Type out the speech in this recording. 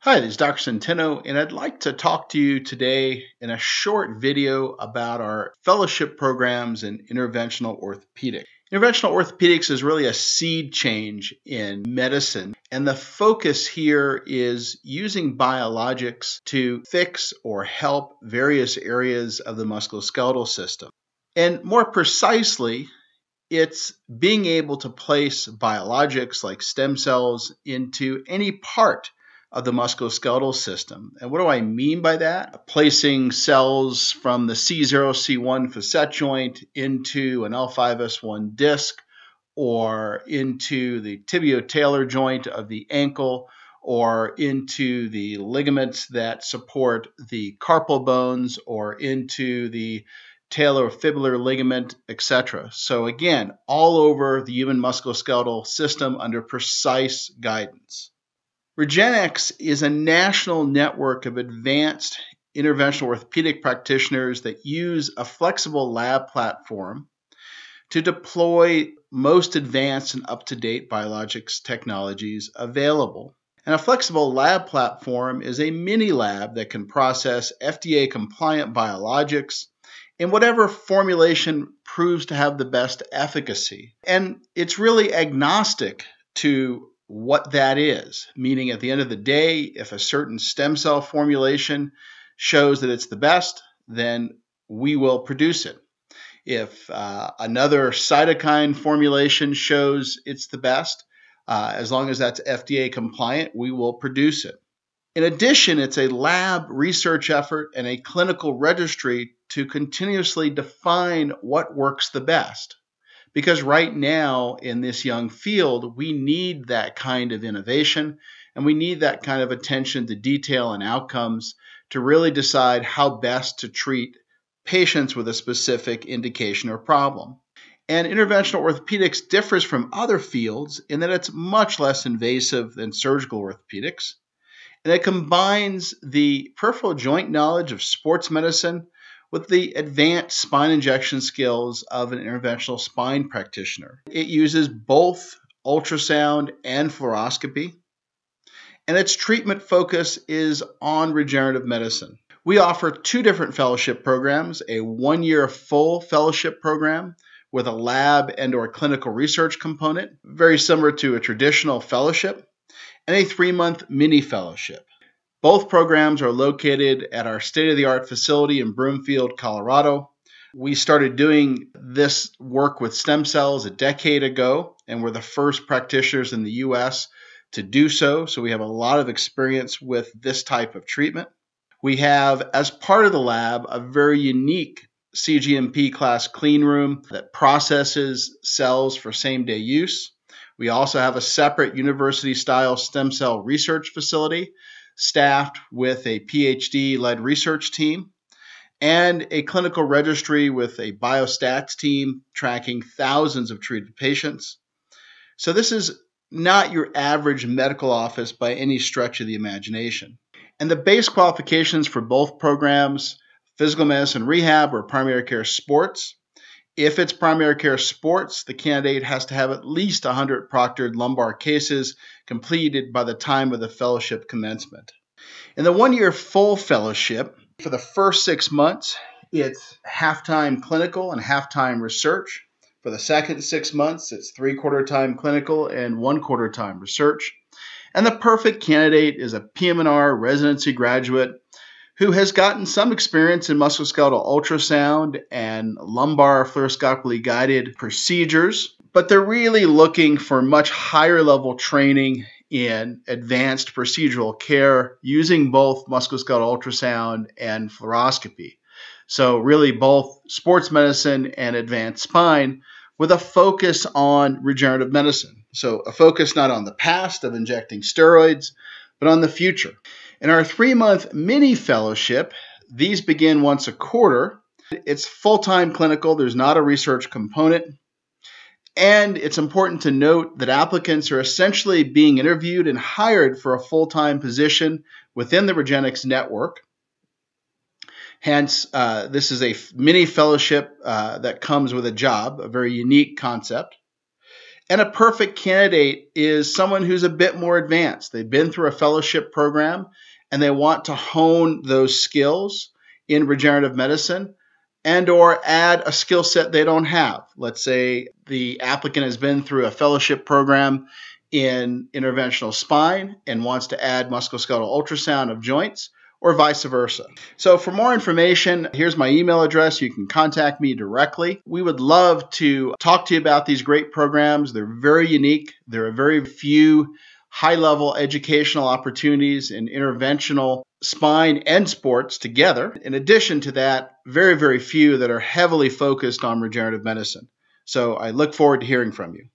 Hi, this is Dr. Centeno, and I'd like to talk to you today in a short video about our fellowship programs in interventional orthopedics. Interventional orthopedics is really a seed change in medicine, and the focus here is using biologics to fix or help various areas of the musculoskeletal system. And more precisely, it's being able to place biologics like stem cells into any part of the musculoskeletal system. And what do I mean by that? Placing cells from the C0, C1 facet joint into an L5S1 disc or into the tibio-talar joint of the ankle or into the ligaments that support the carpal bones or into the talofibular ligament, etc. So again, all over the human musculoskeletal system under precise guidance. Regenexx is a national network of advanced interventional orthopedic practitioners that use a flexible lab platform to deploy most advanced and up-to-date biologics technologies available. And a flexible lab platform is a mini lab that can process FDA-compliant biologics in whatever formulation proves to have the best efficacy. And it's really agnostic to what that is, meaning at the end of the day, if a certain stem cell formulation shows that it's the best, then we will produce it. If another cytokine formulation shows it's the best, as long as that's FDA compliant, we will produce it. In addition, it's a lab research effort and a clinical registry to continuously define what works the best. Because right now in this young field, we need that kind of innovation and we need that kind of attention to detail and outcomes to really decide how best to treat patients with a specific indication or problem. And interventional orthopedics differs from other fields in that it's much less invasive than surgical orthopedics. And it combines the peripheral joint knowledge of sports medicine with the advanced spine injection skills of an interventional spine practitioner. It uses both ultrasound and fluoroscopy, and its treatment focus is on regenerative medicine. We offer two different fellowship programs, a one-year full fellowship program with a lab and/or clinical research component, very similar to a traditional fellowship, and a 3-month mini fellowship. Both programs are located at our state-of-the-art facility in Broomfield, Colorado. We started doing this work with stem cells a decade ago, and we're the first practitioners in the U.S. to do so. So we have a lot of experience with this type of treatment. We have, as part of the lab, a very unique CGMP class clean room that processes cells for same-day use. We also have a separate university-style stem cell research facility staffed with a PhD-led research team and a clinical registry with a biostats team tracking thousands of treated patients. So this is not your average medical office by any stretch of the imagination. And the base qualifications for both programs, physical medicine rehab or primary care sports. If it's primary care sports, the candidate has to have at least 100 proctored lumbar cases completed by the time of the fellowship commencement. In the one-year full fellowship, for the first 6 months, it's half-time clinical and half-time research. For the second 6 months, it's 3/4 time clinical and 1/4 time research. And the perfect candidate is a PM&R residency graduate who has gotten some experience in musculoskeletal ultrasound and lumbar fluoroscopically guided procedures, but they're really looking for much higher level training in advanced procedural care using both musculoskeletal ultrasound and fluoroscopy. So really both sports medicine and advanced spine with a focus on regenerative medicine. So a focus not on the past of injecting steroids, but on the future. In our 3-month mini fellowship, these begin once a quarter. It's full-time clinical. There's not a research component. And it's important to note that applicants are essentially being interviewed and hired for a full-time position within the Regenexx network. Hence, this is a mini fellowship that comes with a job, a very unique concept. And a perfect candidate is someone who's a bit more advanced. They've been through a fellowship program and they want to hone those skills in regenerative medicine and or add a skill set they don't have. Let's say the applicant has been through a fellowship program in interventional spine and wants to add musculoskeletal ultrasound of joints, or vice versa. So for more information, here's my email address. You can contact me directly. We would love to talk to you about these great programs. They're very unique. There are very few high-level educational opportunities in interventional spine and sports together. In addition to that, very, very few that are heavily focused on regenerative medicine. So I look forward to hearing from you.